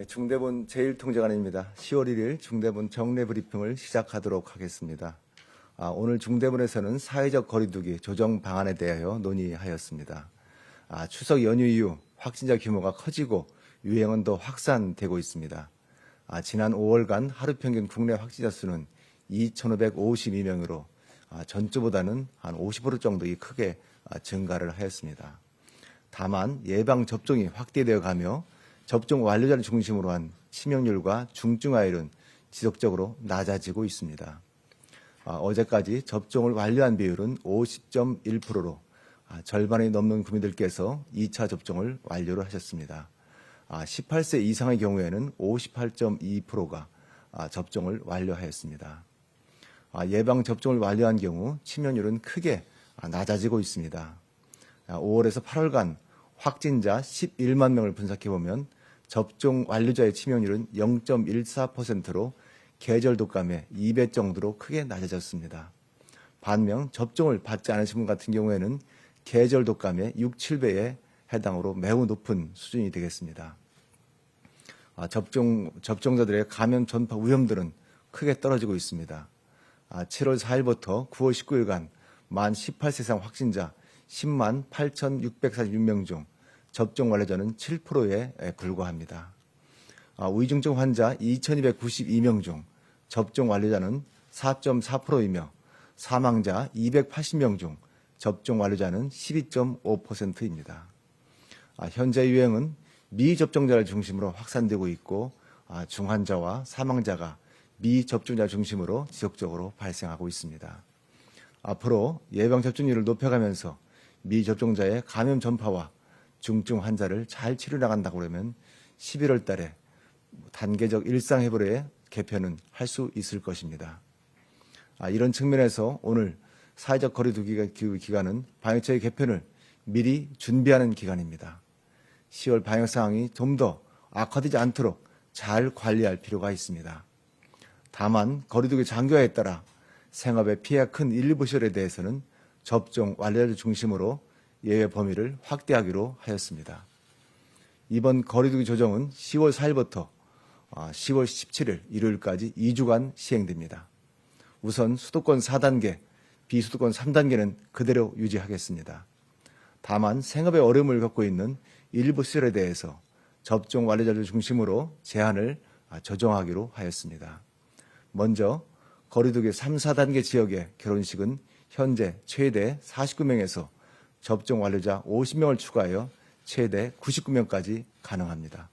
중대본 제1통제관입니다. 10월 1일 중대본 정례 브리핑을 시작하도록 하겠습니다. 오늘 중대본에서는 사회적 거리두기 조정 방안에 대하여 논의하였습니다. 추석 연휴 이후 확진자 규모가 커지고 유행은 더 확산되고 있습니다. 지난 5월간 하루 평균 국내 확진자 수는 2,552명으로 전주보다는 한 50% 정도 크게 증가를 하였습니다. 다만 예방 접종이 확대되어 가며 접종 완료자를 중심으로 한 치명률과 중증화율은 지속적으로 낮아지고 있습니다. 어제까지 접종을 완료한 비율은 50.1%로 절반이 넘는 국민들께서 2차 접종을 완료를 하셨습니다. 18세 이상의 경우에는 58.2%가 접종을 완료하였습니다. 예방 접종을 완료한 경우 치명률은 크게 낮아지고 있습니다. 5월에서 8월간 확진자 11만 명을 분석해보면 접종 완료자의 치명률은 0.14%로 계절 독감의 2배 정도로 크게 낮아졌습니다. 반면 접종을 받지 않으신 분 같은 경우에는 계절 독감의 6, 7배에 해당으로 매우 높은 수준이 되겠습니다. 접종자들의 감염 전파 위험들은 크게 떨어지고 있습니다. 7월 4일부터 9월 19일간 만 18세 이상 확진자 10만 8,646명 중 접종 완료자는 7%에 불과합니다. 위중증 환자 2,292명 중 접종 완료자는 4.4%이며 사망자 280명 중 접종 완료자는 12.5%입니다. 현재 유행은 미접종자를 중심으로 확산되고 있고 중환자와 사망자가 미접종자 중심으로 지속적으로 발생하고 있습니다. 앞으로 예방접종률을 높여가면서 미접종자의 감염 전파와 중증 환자를 잘 치료 나간다고 그러면 11월 달에 단계적 일상회복의 개편은 할 수 있을 것입니다. 이런 측면에서 오늘 사회적 거리두기 기간은 방역체계 개편을 미리 준비하는 기간입니다. 10월 방역 상황이 좀 더 악화되지 않도록 잘 관리할 필요가 있습니다. 다만 거리두기 장기화에 따라 생업에 피해가 큰 일부 시설에 대해서는 접종 완료자를 중심으로 예외 범위를 확대하기로 하였습니다. 이번 거리두기 조정은 10월 4일부터 10월 17일 일요일까지 2주간 시행됩니다. 우선 수도권 4단계, 비수도권 3단계는 그대로 유지하겠습니다. 다만 생업에 어려움을 겪고 있는 일부 시설에 대해서 접종 완료자를 중심으로 제한을 조정하기로 하였습니다. 먼저 거리두기 3, 4단계 지역의 결혼식은 현재 최대 49명에서 접종 완료자 50명을 추가하여 최대 99명까지 가능합니다.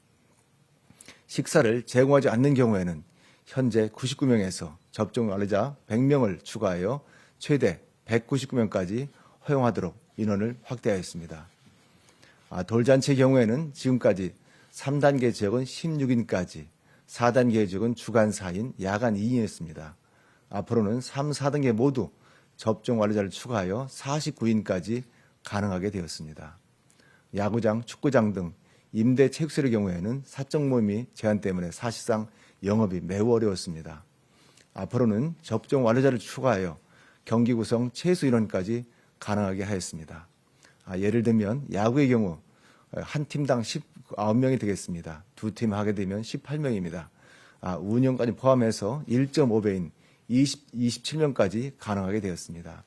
식사를 제공하지 않는 경우에는 현재 99명에서 접종 완료자 100명을 추가하여 최대 199명까지 허용하도록 인원을 확대하였습니다. 돌잔치의 경우에는 지금까지 3단계 지역은 16인까지, 4단계 지역은 주간 4인, 야간 2인이었습니다. 앞으로는 3, 4단계 모두 접종 완료자를 추가하여 49인까지 가능하게 되었습니다. 야구장, 축구장 등 임대 체육시설의 경우에는 사적 모임이 제한 때문에 사실상 영업이 매우 어려웠습니다. 앞으로는 접종 완료자를 추가하여 경기 구성 최소 인원까지 가능하게 하였습니다. 예를 들면 야구의 경우 한 팀당 19명이 되겠습니다. 두 팀 하게 되면 18명입니다. 운영까지 포함해서 1.5배인 27명까지 가능하게 되었습니다.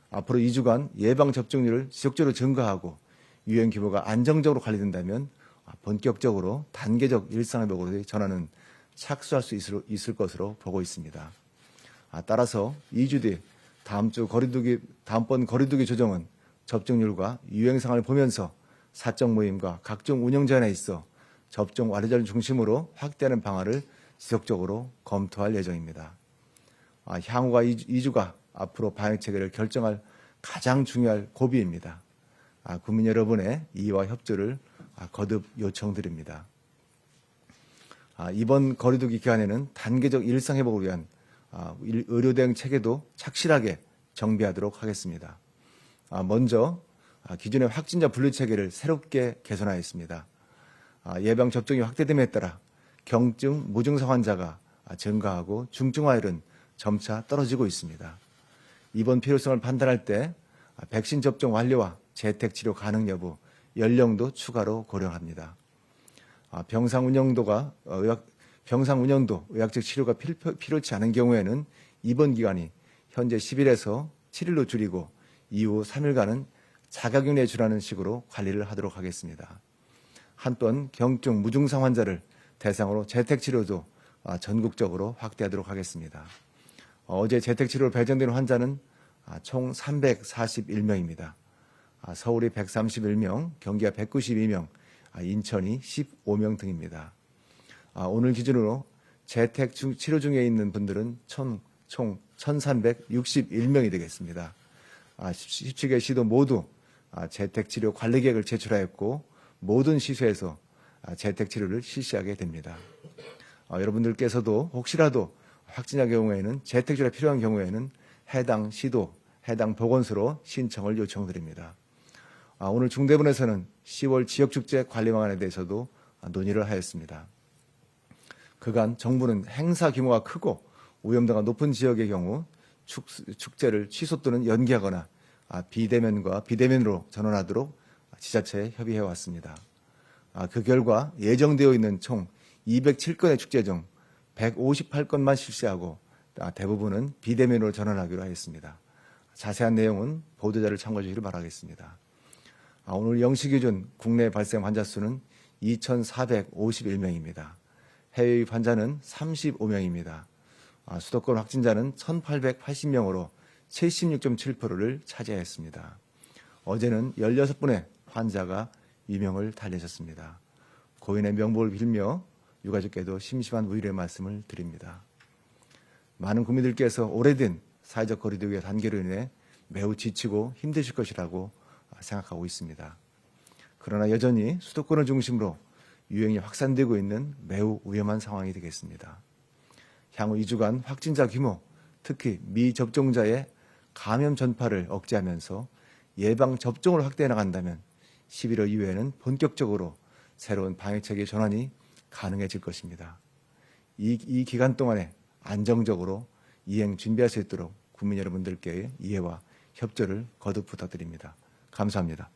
앞으로 2주간 예방접종률을 지속적으로 증가하고 유행 규모가 안정적으로 관리된다면 본격적으로 단계적 일상회복으로 전환은 착수할 수 있을 것으로 보고 있습니다. 따라서 2주 뒤 다음번 거리두기 조정은 접종률과 유행 상황을 보면서 사적 모임과 각종 운영 제한에 있어 접종 완료자를 중심으로 확대하는 방안을 지속적으로 검토할 예정입니다. 향후가 2주가 앞으로 방역체계를 결정할 가장 중요할 고비입니다. 국민 여러분의 이해와 협조를 거듭 요청드립니다. 이번 거리두기 기간에는 단계적 일상회복을 위한 의료 대응 체계도 착실하게 정비하도록 하겠습니다. 먼저 기존의 확진자 분류 체계를 새롭게 개선하였습니다. 예방접종이 확대됨에 따라 경증, 무증상 환자가 증가하고 중증화율은 점차 떨어지고 있습니다. 입원 필요성을 판단할 때 백신 접종 완료와 재택치료 가능 여부, 연령도 추가로 고려합니다. 병상 운영도 의학적 치료가 필요치 않은 경우에는 입원 기간이 현재 10일에서 7일로 줄이고 이후 3일간은 자가격리 내주라는 식으로 관리를 하도록 하겠습니다. 한편 경증 무증상 환자를 대상으로 재택치료도 전국적으로 확대하도록 하겠습니다. 어제 재택치료로 배정된 환자는 총 341명입니다. 서울이 131명, 경기가 192명, 인천이 15명 등입니다. 오늘 기준으로 재택 치료 중에 있는 분들은 총 1,361명이 되겠습니다. 17개 시도 모두 재택치료 관리계획을 제출하였고 모든 시소에서 재택치료를 실시하게 됩니다. 여러분들께서도 혹시라도 확진자 경우에는 재택치료가 필요한 경우에는 해당 시도, 해당 보건소로 신청을 요청드립니다. 오늘 중대본에서는 10월 지역축제 관리 방안에 대해서도 논의를 하였습니다. 그간 정부는 행사 규모가 크고 오염도가 높은 지역의 경우 축제를 취소 또는 연기하거나 비대면과 비대면으로 전환하도록 지자체에 협의해 왔습니다. 그 결과 예정되어 있는 총 207건의 축제 중 158건만 실시하고 대부분은 비대면으로 전환하기로 하였습니다. 자세한 내용은 보도자를 참고해 주시길 바라겠습니다. 오늘 0시 기준 국내 발생 환자 수는 2,451명입니다. 해외 환자는 35명입니다. 수도권 확진자는 1,880명으로 76.7%를 차지하였습니다. 어제는 16분의 환자가 위명을 달리셨습니다. 고인의 명복을 빌며 유가족께도 심심한 우일의 말씀을 드립니다. 많은 국민들께서 오래된 사회적 거리두기의 단계로 인해 매우 지치고 힘드실 것이라고 생각하고 있습니다. 그러나 여전히 수도권을 중심으로 유행이 확산되고 있는 매우 위험한 상황이 되겠습니다. 향후 2주간 확진자 규모, 특히 미접종자의 감염 전파를 억제하면서 예방 접종을 확대해 나간다면 11월 이후에는 본격적으로 새로운 방역체계 전환이 가능해질 것입니다. 이 기간 동안에 안정적으로 이행 준비할 수 있도록 국민 여러분들께 이해와 협조를 거듭 부탁드립니다. 감사합니다.